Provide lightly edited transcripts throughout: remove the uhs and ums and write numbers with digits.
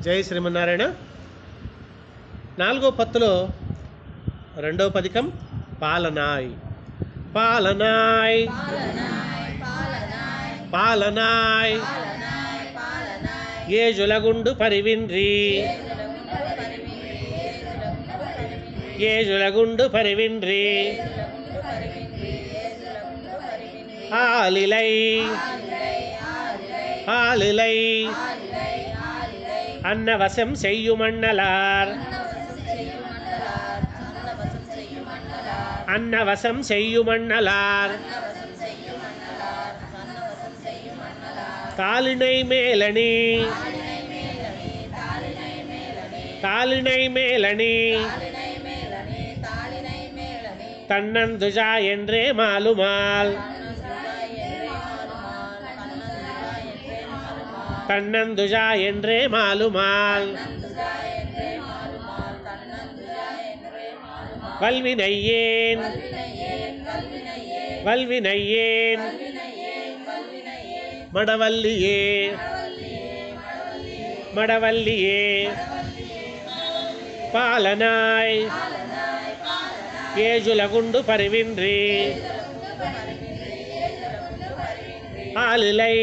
జై శ్రీమన్నారాయణ. నాలుగో పత్తులో రెండవ పదికం పాలనాయ్. పాలనాయ్ పాలనాయ్ ఏజులగుండు పరివిండ్రి ఏజులగుండు పరివిండ్రి ஆலிலை ஆலிலை அன்னவசம் செய்யுமண்ணலார் அன்னவசம் செய்யுமண்ணலார் தாளினை மேலணி தாளினை மேலணி தன்னந்துஜா என்றே மாலுமால் தன்னந்துஜா என்றே மாலுமால் வல்வினையேன் வல்வினையேன் மடவல்லியே மடவல்லியே பாலனாய் ஏஜுலகுண்டு பரிவின்றி ஆலிலை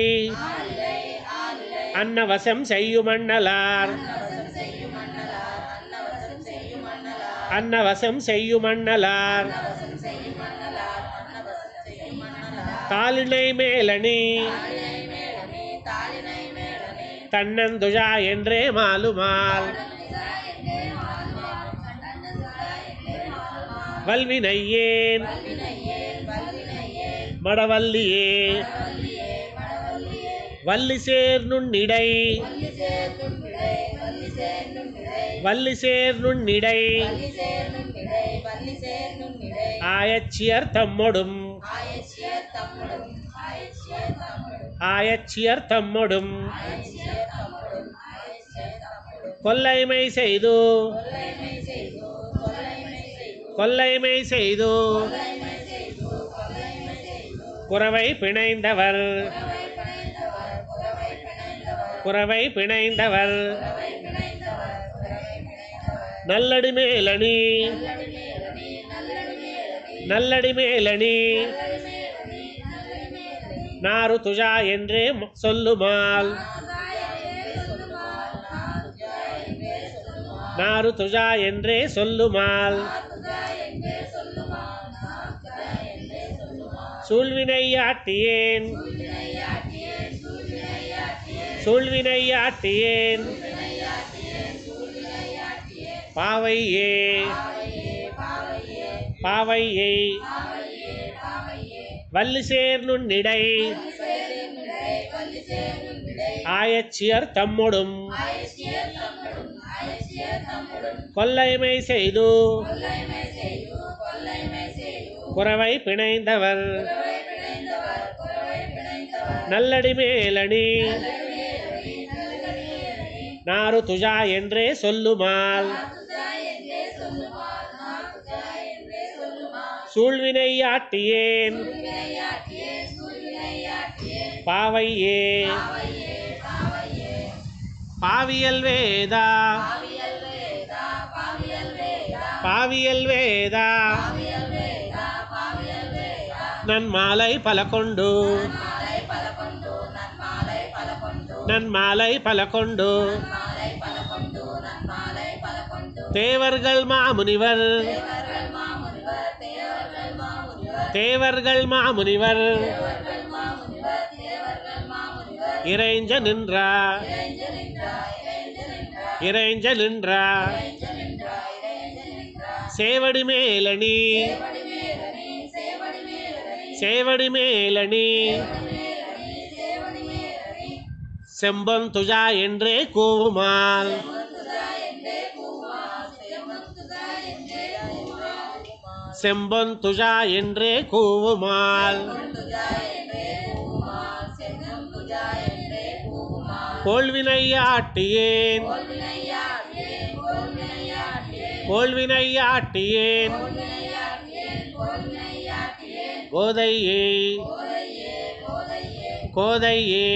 அன்னவசம் செய்யுமண்ணலார் அன்னவசம் செய்யுமண்ணலார் தாளினை மேலணி தன்னந்துஜா என்றே மாலுமால் வல்வினையேன் மடவல்லியே வல்லிசேர் நுண்ணிடை வல்லிசேர் நுண்ணிடை ஆயச்சியர் தம்மொடும் ஆயச்சியர் தம்மொடும் கொல்லைமை செய்து கொல்லைமை செய்து குறவை பிணைந்தவர் குறவை பிணைந்தவர் நல்லடி மேலணி நல்லடி மேலணி நாரு துஜா என்றே சொல்லுமால் நாரு துஜா என்றே சொல்லுமால் சூழ்வினையாட்டியேன் சூழ்வினையாட்டியேன் பாவையே பாவையை வல்லிசேர் நுண்ணிடை ஆயச்சியர் தம்மொடும் கொல்லைமை செய்து குறவை பிணைந்தவர் நல்லடி மேலணி நாரு துஜா என்றே சொல்லுமால் சூழ்வினையாட்டியேன் பாவையே பாவியல் வேதா பாவியல் வேதா நன்மாலை பல கொண்டு நன்மாலை பல கொண்டு தேவர்கள் மாமுனிவர் தேவர்கள் மாமுனிவர் இறைஞ்ச நின்றா இறைஞ்ச நின்றா சேவடி மேலணி சேவடி மேலணி செம்பொந்துஜா என்றே கூவுமால் செம்பொந்துஜா என்றே கூவுமால் கோள்வினையாட்டியேன் கோள்வினையாட்டியேன் கோதையே கோதையே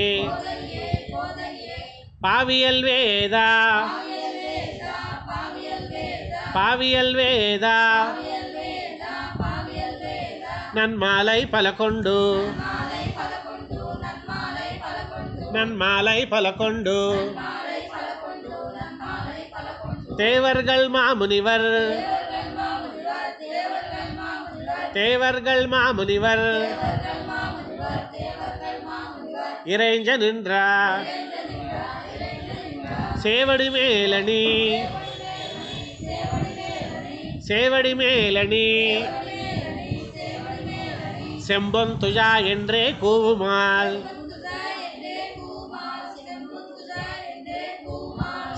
பாவியல் வேதா பாவியல் வேதா நன்மாலை பல கொண்டு நன்மாலை பல கொண்டு தேவர்கள் மாமுனிவர் தேவர்கள் மாமுனிவர் இறைஞ்ச நின்றார் சேவடி மேலணி சேவடி மேலணி செம்பொந்துஜா என்றே கூவுமால்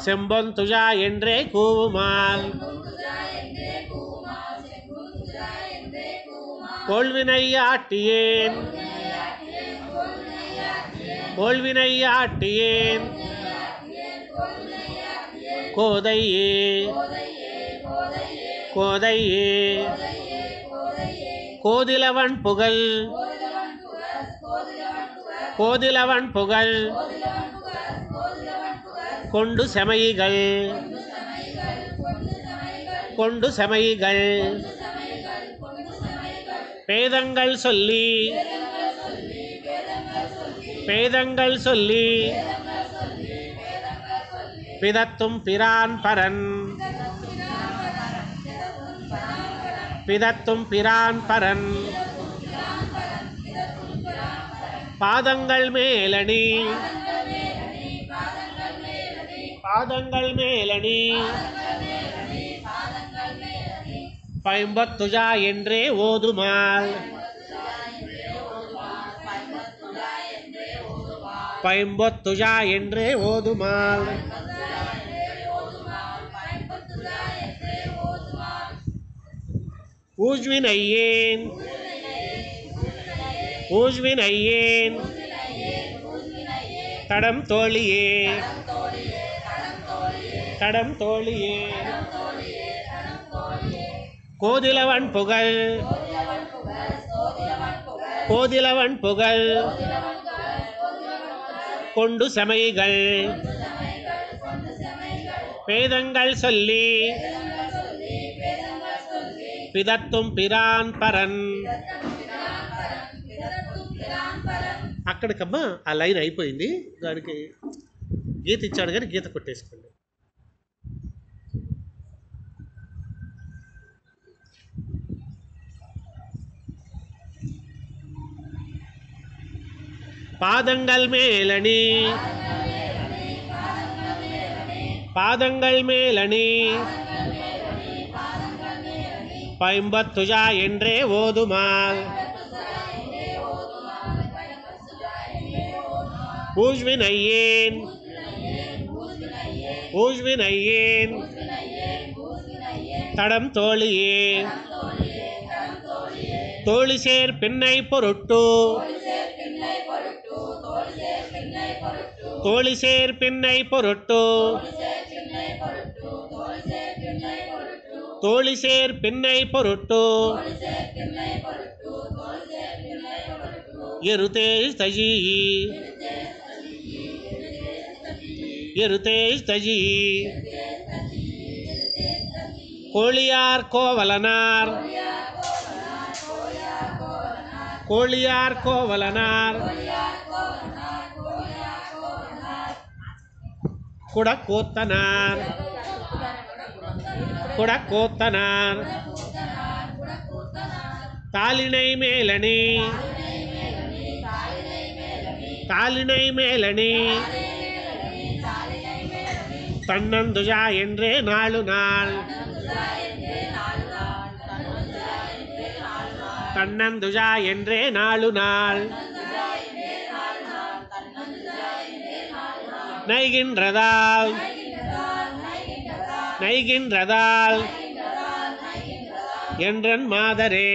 செம்பொந்துஜா என்றே கூவுமால் கோள்வினையாட்டியேன் கோள்வினையாட்டியேன் கோதையே கோதையே கோதிலவன் புகழ் கோதிலவன் புகழ் கொண்டு செமைகள் கொண்டு செமைகள் பேதங்கள் சொல்லி பேதங்கள் சொல்லி பிதத்தும் பிரான் பரன் பிதத்தும் பிரான் பரன் பாதங்கள் மேலணி பாதங்கள் மேலணி பைம்பத்துஜா என்றே ஓதுமால் பைம்பத்துஜா என்றே ஓதுமால் ஊழ்வினையேன் ஊழ்வினையேன் தடம் தோழியே தடம் தோழியே கோதிலவன் புகழ் கோதிலவன் புகழ் கொண்டு செமைகள் பேதங்கள் சொல்லி పిదత్తుం పిరాన్ పరన్. అక్కడికమ్మా ఆ లైన్ అయిపోయింది, దానికి గీత ఇచ్చాడు కానీ గీత కొట్టేసుకోండి. பாதங்கள் மேலணி பாதங்கள் மேலணி பைம்பத்துஜா என்றே ஓதுமால் ஊழ்வினையேன் ஊழ்வினையேன் தடம் தோழியே தோழிசேர் பின்னை பொருட்டு தோழிசேர் பின்னை பொருட்டு தோழிசேர் பின்னை பொருட்டு எருதேஷ் தஜி எருதேஷ் தஜி கோழியார் கோவலனார் கோழியார் கோவலனார் குடக்கூத்தனார் குடக்கூத்தனார் தாளினை மேலணி தாளினை மேலணி தன்னந்துஜா என்றே நாலு நாள் தன்னந்துஜா என்றே நாலு நாள் நைகின்றதால் நைகின்றதால் என்றன் மாதரே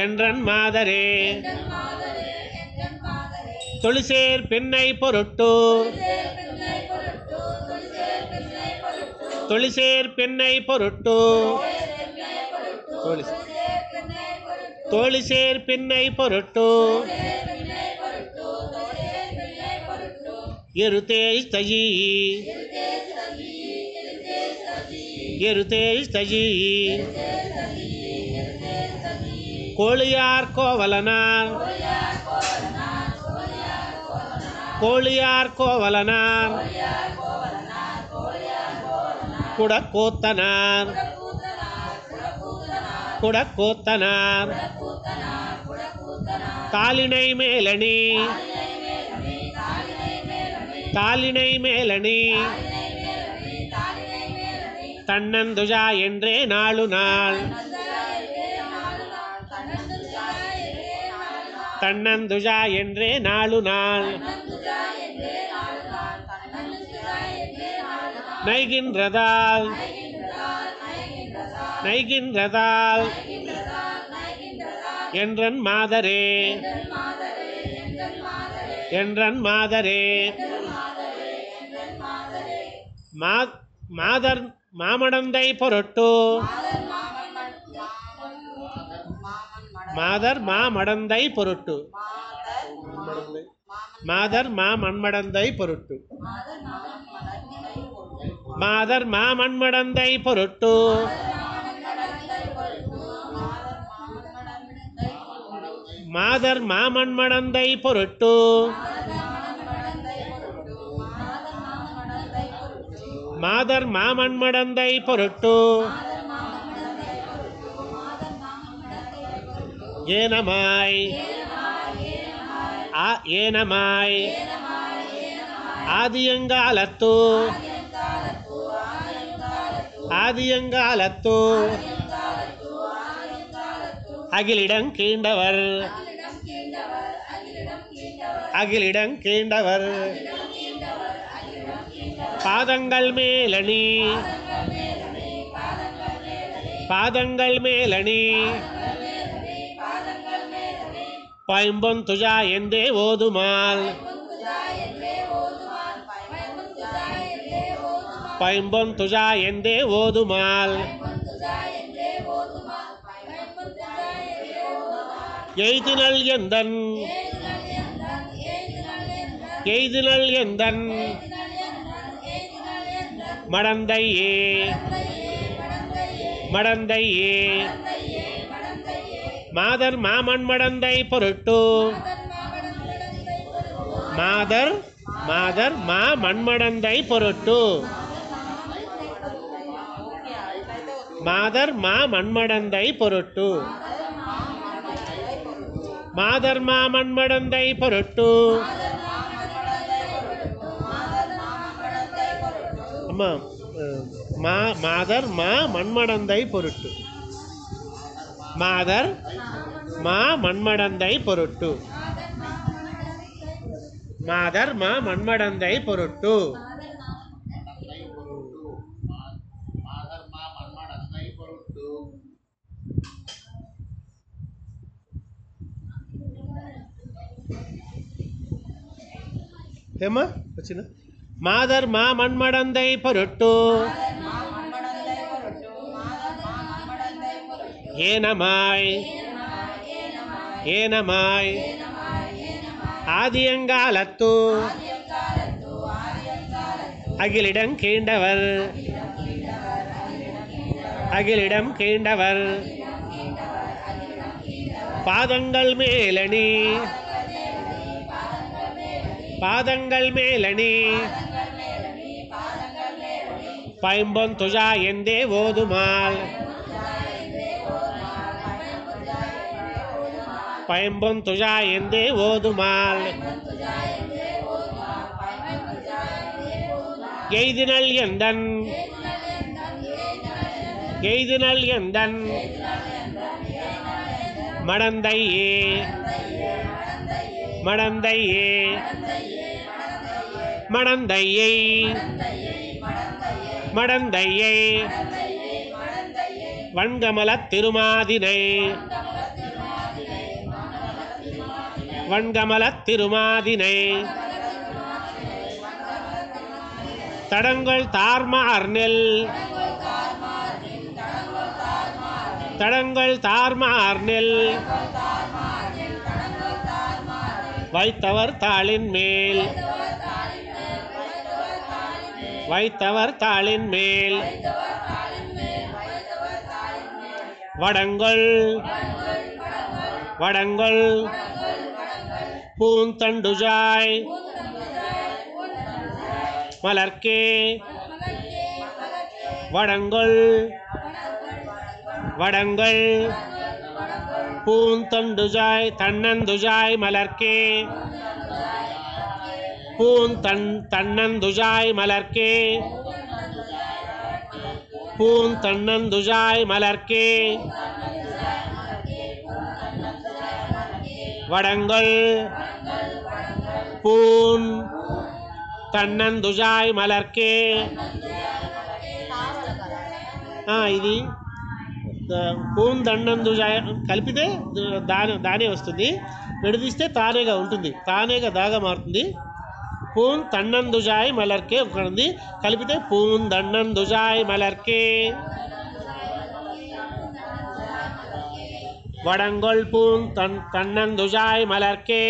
என்றன் மாதரே தொழிசேர் பின்னை பொருட்டு தொழிசேர் பின்னை பொருட்டு தோழிசேர் பின்னை பொருட்டு எருதேஷ் தஜி எருதேஷ் தஜி கோழியார் கோவலனார் கோழியார் கோவலனார் குடக்கூத்தனார் குடக்கூத்தனார் தாளினை மேலணி தாளினை மேலணி தன்னந்துஜா என்றே நாளு நாள் தன்னந்துஜா என்றே நாளு நாள் நைகின்றதால் நைகின்றதால் என்றன் மாதரே என்றன் மாதரே மாதர் மாமடந்தை பொருட்டு மாதர் மாமடந்தை பொருட்டு மாதர் மாமன்மடந்தை பொருட்டு மாதர் மாமன்மடந்தை பொருட்டு மாதர் மாமன்மடந்தை பொருட்டு மாதர் மாமன்மடந்தை பொருட்டு ஏனமாய் ஏனமாய் ஆதியங்காலத்து ஆதியங்காலத்து அகிலிடம் கீண்டவர் அகிலிடம் கீண்டவர் பாதங்கள் மேலணி பாதங்கள் மேலணி பைம்பொந்துஜா என்றே ஓதுமால் பைம்பொந்துஜா என்றே ஓதுமால் எய்தினல் எந்தன் எய்தினல் எந்தன் மடந்தையே மடந்தையே மாதர் மாமன் மடந்தை பொருட்டு மாதர் மாதர் மா மண்மடந்தை பொருட்டு மாதர் மா மண்மடந்தை பொருட்டு மாதர் மா மண்மடந்தை பொருட்டு அம்மா மாதர் மா மண்மடந்தை பொருட்டு மாதர் மா மண்மடந்தை பொருட்டு மாதர் மா மண்மடந்தை பொருட்டு ஏமா வச்சுனா மாதர் மா மண்மடந்தை பொருட்டு ஏனமாய் ஏனமாய் ஆதியங்காலத்து அகிலிடம் கீண்டவர் அகிலிடம் கீண்டவர் பாதங்கள் மேலணி பாதங்கள் மேலணி பைம்பொந்துஜா என்றே ஓதுமால் பைம்பொந்துஜா என்றே ஓதுமால் எய்தினல் எந்தன் எய்தினல் எந்தன் மடந்தையே மடந்தையே மடந்தையை மடந்தையை வண்கமலத் திருமாதினை வண்கமலத் திருமாதினை தடங்கள் தார்மார் நெல் தடங்கள் தார்மார் நெல் வைத்தவர் தாளின் மேல் வைத்தவர் தாளின் மேல் வடங்கள் வடங்கள் பூந்தண்டுஜாய் மலர்க்கே வடங்கள் வடங்கள் பூந்தண்டுஜாய் தன்னந்துஜாய் மலர்க்கே தன்னந்துஜாய் மலர்க்கே தன்னந்துஜாய் மலர்க்கே வடங்கள் பூன் தன்னந்துஜாய் మలర్కే ఇది పూన్ దన్నందుజాయ్ కలిపితే దానే వస్తుంది, విడదీస్తే తానేగా ఉంటుంది, తానేగా దాగా మారుతుంది. పూన్ తన్నందుజాయ్ మలర్కే ఒకటి ఉంది, కలిపితే పూన్ దన్నందుజాయ్ మలర్కే వడంగొల్ పూన్ తన్నందుజాయ్ మలర్కే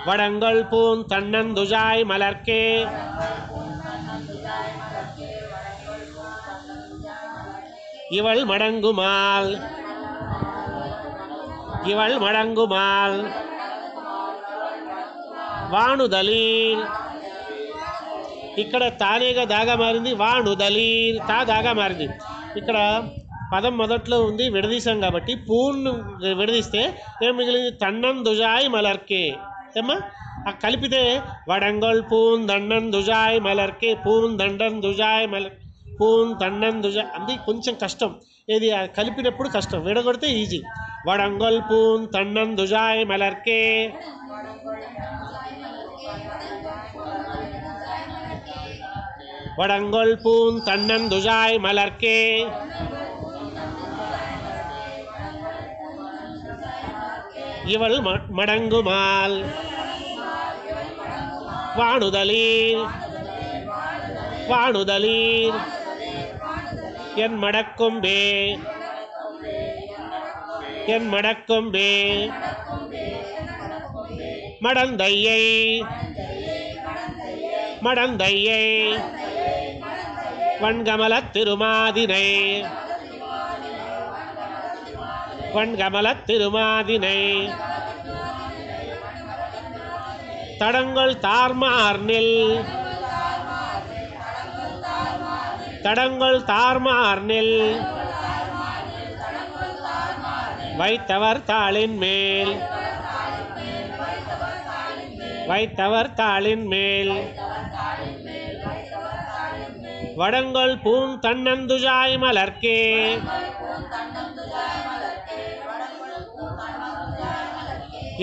வடங்கள் பூன் தன்னந்துஜாய் மலர்க்கே இவள் மடங்குமால் இவள் மடங்குமால் వాణుదలీల్ ఇక్కడ తానేగా దాగా మారింది, వాణుదలీల్ తా దాగా మారింది. ఇక్కడ పదం మొదట్లో ఉంది, విడదీశాం కాబట్టి పూన్ విడదీస్తే ఏం మిగిలింది, తన్నందుజాయ్ మలర్కే. ఏమ్మా కలిపితే వడంగల్ పూన్ దన్నందుజాయ్ మలర్కే పూన్ దండందుజాయ్ పూన్ తన్నందుజాయ్ అది కొంచెం కష్టం, ఇది కలిపినప్పుడు కష్టం, విడగొడితే ఈజీ. వడంగల్ పూన్ తన్నందుజాయ్ మలర్కే வடங்கொல் பூன் தன்னந்துஜாய் மலர்க்கே இவள் மடங்குமால் வாணுதலீர் வாணுதலீர் என் மடக்கொம்பே என் மடக்கொம்பே மடந்தையை மடந்தையை வன்கமலத் திருமாதினை வன்கமலத் திருமாதினை தடங்கள் தார்மார்னில் தடங்கள் தார்மார்னில் வைத்தவர் தாளின் மேல் வைத்தவர் தாளின் மேல் வடங்கள் பூன் தன்னந்துஜாய் மலர்க்கே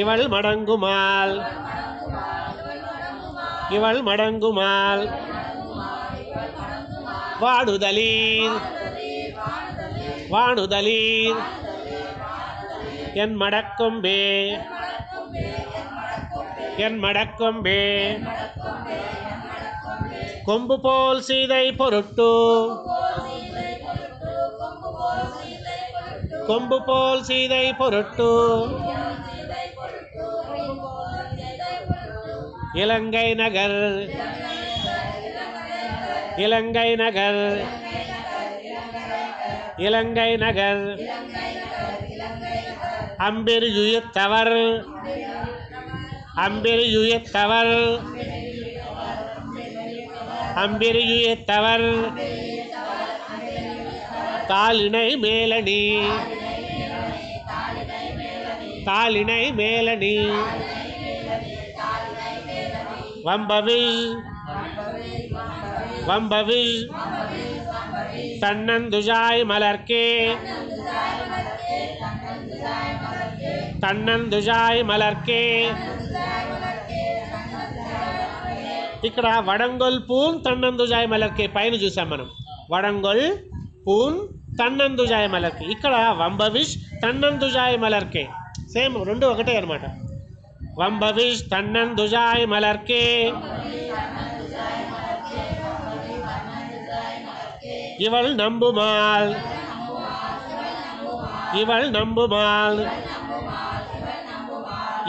இவள் மடங்குமால் இவள் மடங்குமால் வாடுதலீர் வாடுதலீர் என் மடக்கொம்பே என் மடக்கொம்பே கொம்பு போல் சீதை பொருட்டு கொம்பு போல் சீதை பொருட்டு இலங்கை நகர் இலங்கை நகர் இலங்கை நகர் அம்பிரியுயத்தவர் அம்பிரியுயத்தவர் அம்பிரியுயத்தவர் தாளினை மேலணி தாளினை மேலணி வம்பவில் வம்பவில் தன்னந்துஜாய் மலர்க்கே தன்னந்துஜாய் మలర్కే ఇక్కడ వడంగొల్ పూన్ తన్నందుజాయ్ మలర్కే పైన చూసాం మనం, వడంగొల్ పూన్ తన్నందుజాయ్ మలర్కే, ఇక్కడ వంబవిష్ తన్నందుజాయ్ మలర్కే, సేమ్ రెండు ఒకటే అనమాట. వంబవిష్ తన్నందుజాయ్ మలర్కే இவள் நம்புமால் இவள் நம்புமால்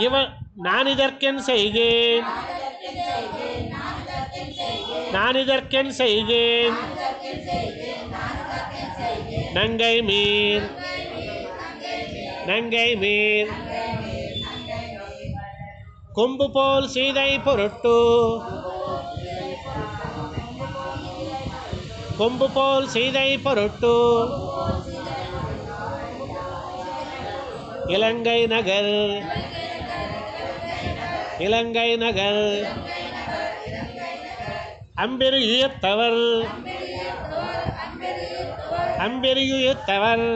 இவள் நான் இதற்கென் செய்கேன் நான் இதற்கென் செய்கேன் நங்கை மீர் நங்கை மீர் கொம்பு போல் சீதை பொருட்டு கொம்பு போல் சீதை பொருட்டு இலங்கை நகர் இலங்கை நகர் அம்பெரியுயர்த்தவர் அம்பெரியுயர்த்தவர்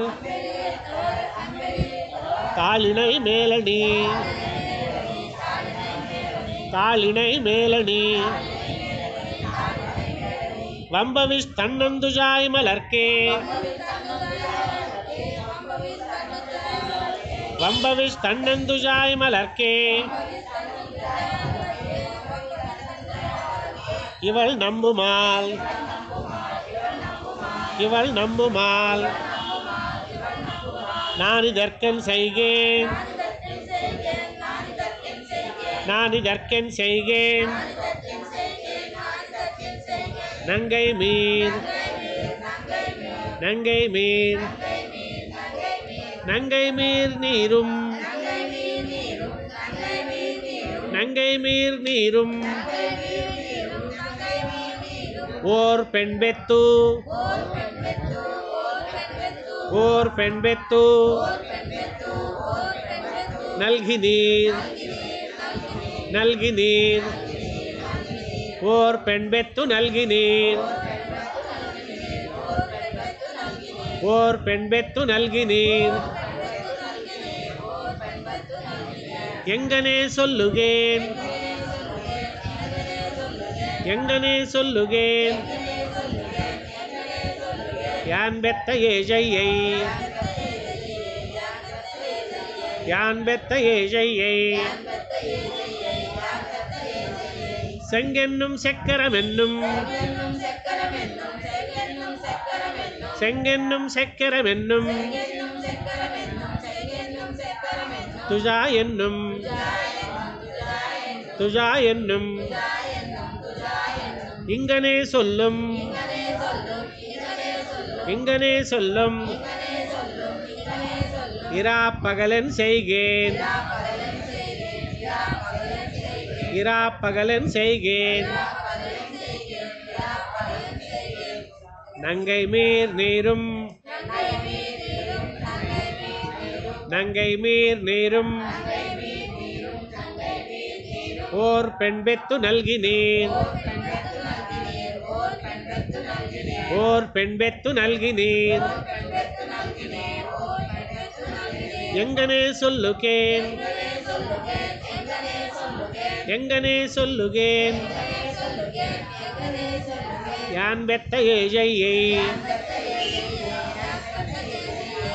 தாளிணை மேலணி தாளிணை மேலணி வம்பவிஷ் தன்னந்துஜாய் மலர்க்கே வம்பவிஷ் தன்னந்துஜாய் மலர்க்கே இவள் நம்புமால் இவள் நம்புமால் நான் இதற்கென் செய்கேன் நான் இதற்கென் செய்கேன் நங்கை மீர் நங்கை மீர் நங்கை மீர் நீரும் நங்கை மீர் நீரும் ஓர் பெண் பெத்து ஓர் பெண் பெத்து நல்கி நீர் நல்கி நீர் ஓர் பெண் பெத்து நல்கி நீர் ஓர் பெண் பெத்து நல்கி நீர் எங்கனே சொல்லுகேன் எங்கனே சொல்லுகேன் யான் பெத்த ஏஜையை யான் பெத்த ஏஜையை செங்கென்னும் செக்கரமென்னும் செங்கென்னும் செக்கரமென்னும் துஜா என்னும் துஜா என்னும் இங்கனே சொல்லும் இங்கனே சொல்லும் இரா பகலன் செய்கேன் இரா பகலன் செய்கேன் நங்கை மீர் நீரும் நங்கை மீர் நீரும் ஓர் பெண் பெத்து நல்கி நீர் ஓர் பெண் பெத்து நல்கி நீர் எங்கனே சொல்லுகேன் எங்கனே சொல்லுகேன் யான் பெத்த ஏஜையை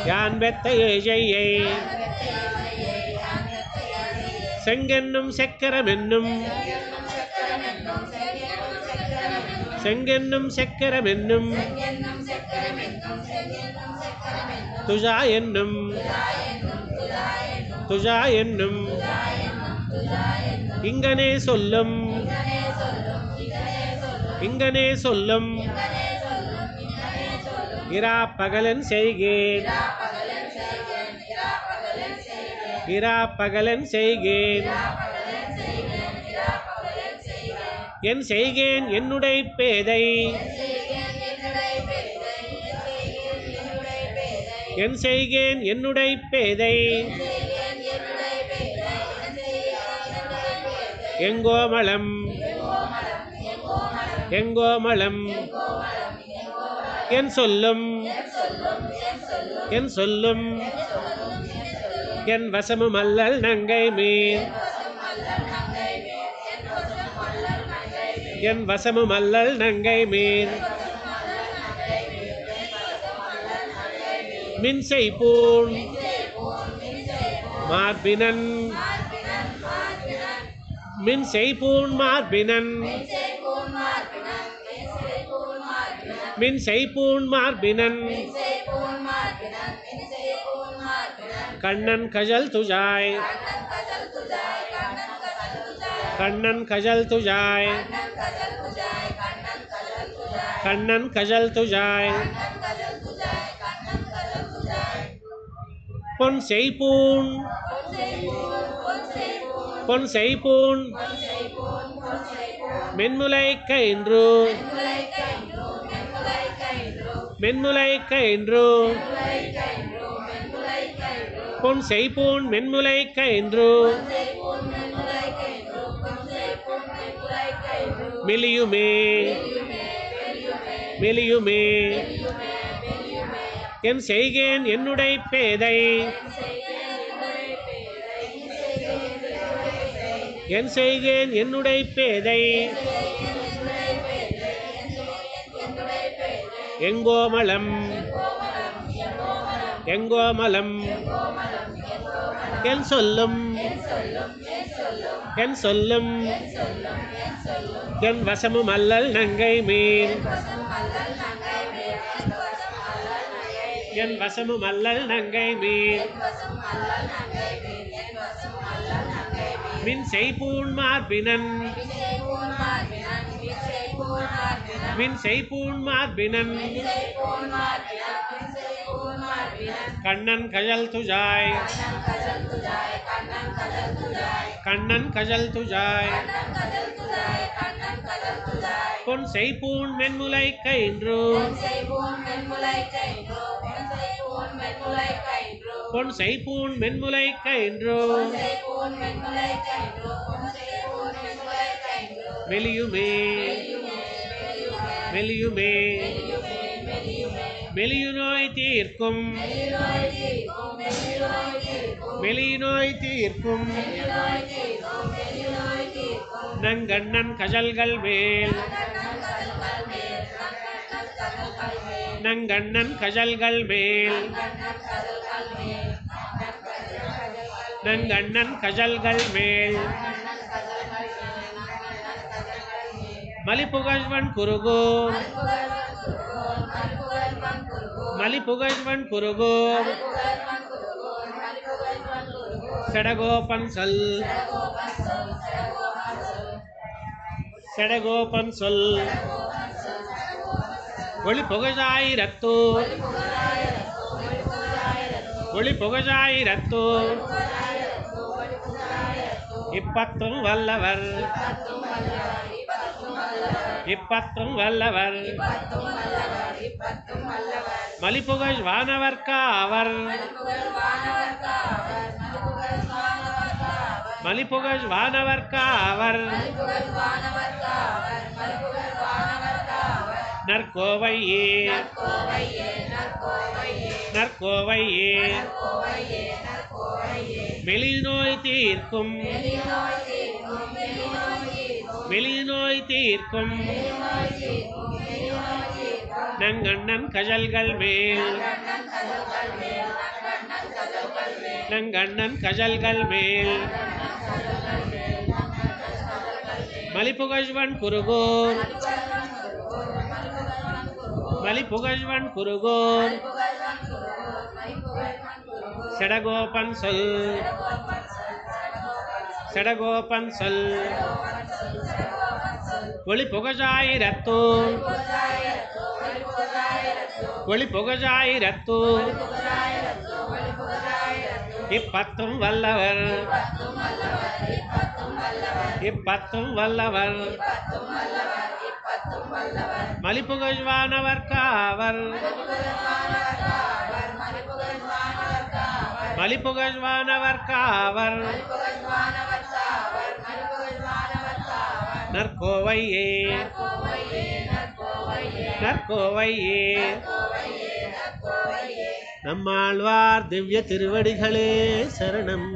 யான் பெத்த ஏஜையை செங்கென்னும் செக்கரமென்னும் செங்கென்னும் செக்கரமென்னும் துஜா என்னும் துஜா என்னும் இங்கனே சொல்லும் இங்கனே சொல்லும் இரா பகலன் செய்கேன் இரா பகலன் செய்கேன் என் செய்கேன் என்னுடைய பேதை என் செய்கேன் என்னுடைய பேதை எங்கோமளம் எங்கோமளம் என் சொல்லும் என் சொல்லும் என் வசமும் அல்லல் நங்கை மீர் என் வசமும் அல்லல் நங்கை மீர் மின்சை பூண் மார்பினன் மின்சை பூண் மார்பினன் மின்சை பூண் மார்பினன் கண்ணன் கஜல் துஜாய் கண்ணன் கஜல் துஜாய் கண்ணன் கஜல் துஜாய் பொன் செய்பூன் பொன் செய்பூன் மென்முலைக்க இன்று மென்முலைக்க இன்று பொன் செய்பூன் மென்முலைக்க இன்று மெலியுமே மெலியுமே என் செய்கேன் என்னுடைய பேதை என் செய்கேன் என்னுடைய பேதை எங்கோமலம் எங்கோமலம் என் சொல்லும் என் சொல்லும் என் வசமும் அல்லல் நங்கை மீன் என் வசமும் அல்லல் நங்கை மீன் மின் செய்பூன் மார்பினன் மின் செய்பூன் மார்பினன் கண்ணன் கஜல் துஜாய் கண்ணன் கஜல் துஜாய் பொன் செய்பூன் மென்முலைக்க இன்று பொன் செய்பூன் மென்முலைக்க இன்று மெலியுமே மெலியுமே மெலியுநோய் தீர்க்கும் மெலியுநோய் தீர்க்கும் நங்கண்ணன் கஜல்கள் மேல் நங்கண்ணன் கஜல்கள் மேல் நங்கண்ணன் கஜல்கள் மேல் மலிபுகழ்வன் குருகோர் மலிபுகழ்வன் குருகோர் செடகோபன் சொல் செடகோபன் சொல் ஒளி புகழாயிரத்தோ ஒளி புகழாயிரத்தோ இப்பத்தும் வல்லவர் இப்பத்தும் வல்லவர் மலிபுகழ் வானவர்காவர் மலிபுகழ் வானவர்காவர் நற்கோவையே நற்கோவையே மெலிநோய் தீர்க்கும் மெலிநோய் தீர்க்கும் நங்கண்ணன் கஜல்கள் மேல் நங்கண்ணன் கஜல்கள் மேல் மலிபுகழ்வன் குருகோர் மலிபுகழ்வன் குருகோர் செடகோபன் சொல் செடகோபன் சொல் ஒளி புகழாயிரத்தோ ஒளி புகழாயிரத்தோ இப்பத்தும் வல்லவர் இப்பத்தும் வல்லவர் மலிபுகழ்வானவர்காவர் மலிபுகழ்வானவர்காவர் நற்கோவையே நற்கோவையே நம்மாழ்வார் திவ்ய திருவடிகளே சரணம்.